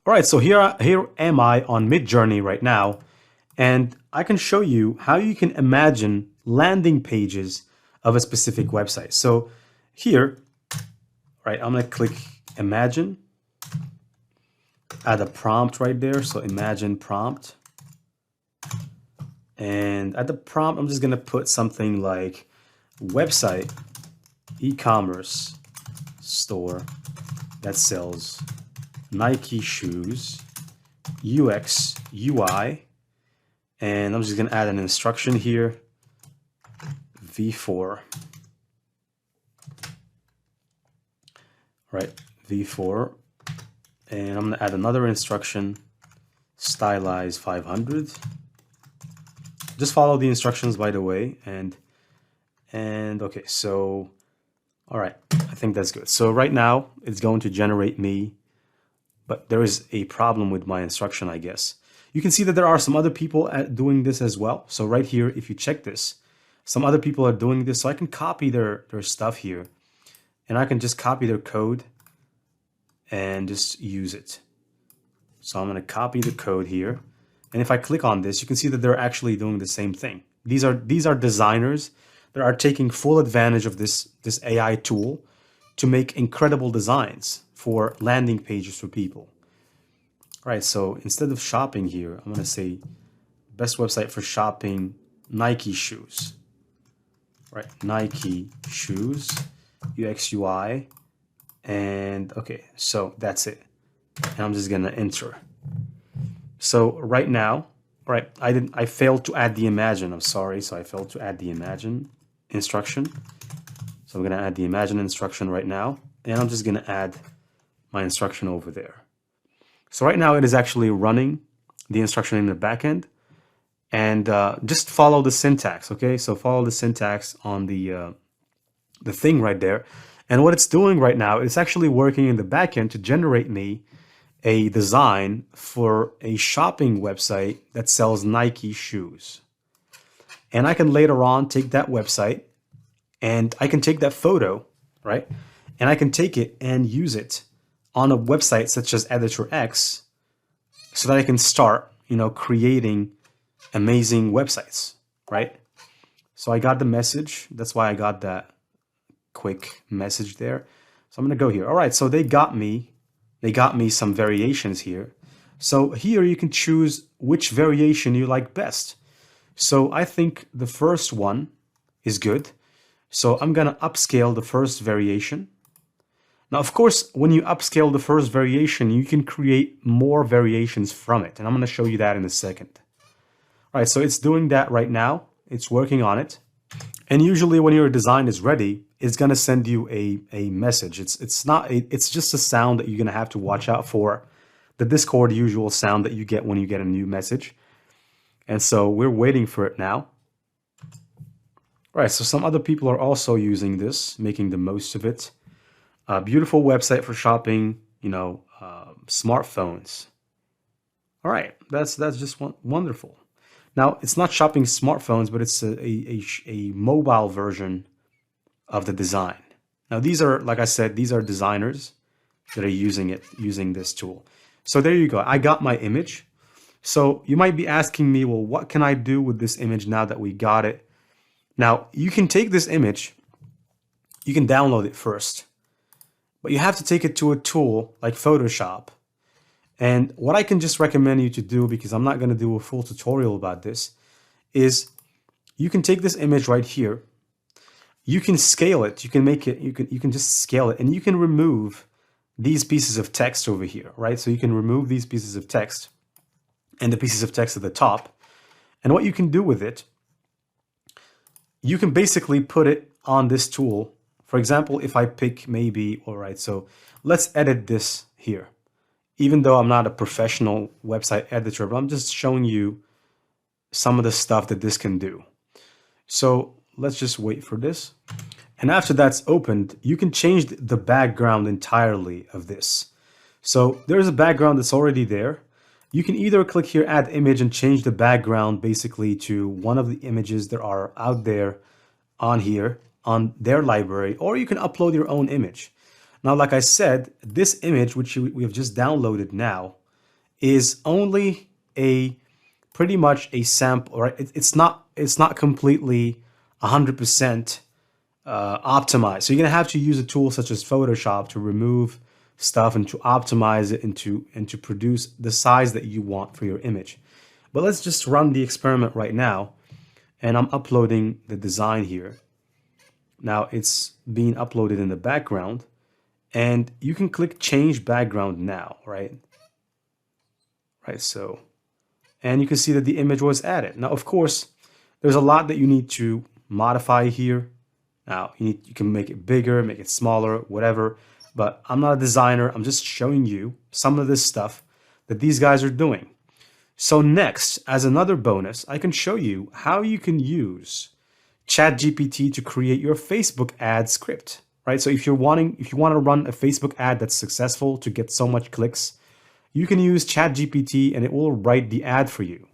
All right, so here am I on Midjourney right now, and I can show you how you can imagine landing pages of a specific website. So here, right, I'm gonna click imagine, add a prompt right there. So imagine prompt. And at the prompt, I'm just gonna put something like website, e-commerce store that sells Nike shoes, UX, UI, and I'm just gonna add an instruction here, V4, right, V4, and I'm gonna add another instruction, stylize 500. Just follow the instructions, by the way, and okay, so all right, I think that's good. So right now it's going to generate me, but there is a problem with my instruction, I guess. You can see that there are some other people doing this as well. So right here, if you check this, some other people are doing this. So I can copy their stuff here, and I can just copy their code and just use it. So I'm going to copy the code here. And if I click on this, you can see that they're actually doing the same thing. These are designers that are taking full advantage of this AI tool to make incredible designs for landing pages for people. All right, so instead of shopping here, I'm going to say best website for shopping Nike shoes. Right, Nike shoes, UX UI, and okay, so that's it. And I'm just going to enter. So right now, right, I failed to add the imagine. I'm sorry. So I failed to add the imagine instruction. So I'm going to add the imagine instruction right now, and I'm just going to add my instruction over there. So right now it is actually running the instruction in the backend, and just follow the syntax. Okay, so follow the syntax on the thing right there, and what it's doing right now, it's actually working in the backend to generate me a design for a shopping website that sells Nike shoes. And I can later on take that website and I can take that photo, right? And I can take it and use it on a website such as Editor X so that I can start, creating amazing websites, right? So I got the message. That's why I got that quick message there. So I'm going to go here. All right, so they got me some variations here. So here you can choose which variation you like best. So I think the first one is good. So I'm going to upscale the first variation. Now, of course, when you upscale the first variation, you can create more variations from it. And I'm going to show you that in a second. All right, so it's doing that right now. It's working on it. And usually when your design is ready, it's going to send you a message. It's just a sound that you're going to have to watch out for, the Discord usual sound that you get when you get a new message. And so we're waiting for it now. All right, so some other people are also using this, making the most of it. A beautiful website for shopping, smartphones. All right, that's just wonderful. Now, it's not shopping smartphones, but it's a mobile version of the design. Now, these are, like I said, these are designers that are using this tool. So there you go. I got my image. So you might be asking me, well, what can I do with this image now that we got it? Now, you can take this image, you can download it first, but you have to take it to a tool like Photoshop. And what I can just recommend you to do, because I'm not going to do a full tutorial about this, is you can take this image right here. You can scale it. You can make it. You can just scale it, and you can remove these pieces of text over here, right? So you can remove these pieces of text and the pieces of text at the top. And what you can do with it, you can basically put it on this tool. For example, if I pick maybe, all right, so let's edit this here. Even though I'm not a professional website editor, but I'm just showing you some of the stuff that this can do. So let's just wait for this. And after that's opened, you can change the background entirely of this. So there's a background that's already there. You can either click here, add image, and change the background basically to one of the images that are out there on here on their library, or you can upload your own image. Now, like I said, this image, which we have just downloaded now, is only a pretty much a sample, right? It's not completely 100% optimized. So you're gonna have to use a tool such as Photoshop to remove stuff and to optimize it and to produce the size that you want for your image. But let's just run the experiment right now, and I'm uploading the design here. Now it's being uploaded in the background, and you can click change background now, right? So, and you can see that the image was added. Now, of course, there's a lot that you need to modify here. Now, you can make it bigger, make it smaller, whatever, but I'm not a designer. I'm just showing you some of this stuff that these guys are doing. So next, as another bonus, I can show you how you can use Chat GPT to create your Facebook ad script, right? So if you want to run a Facebook ad that's successful to get so much clicks, you can use Chat GPT and it will write the ad for you.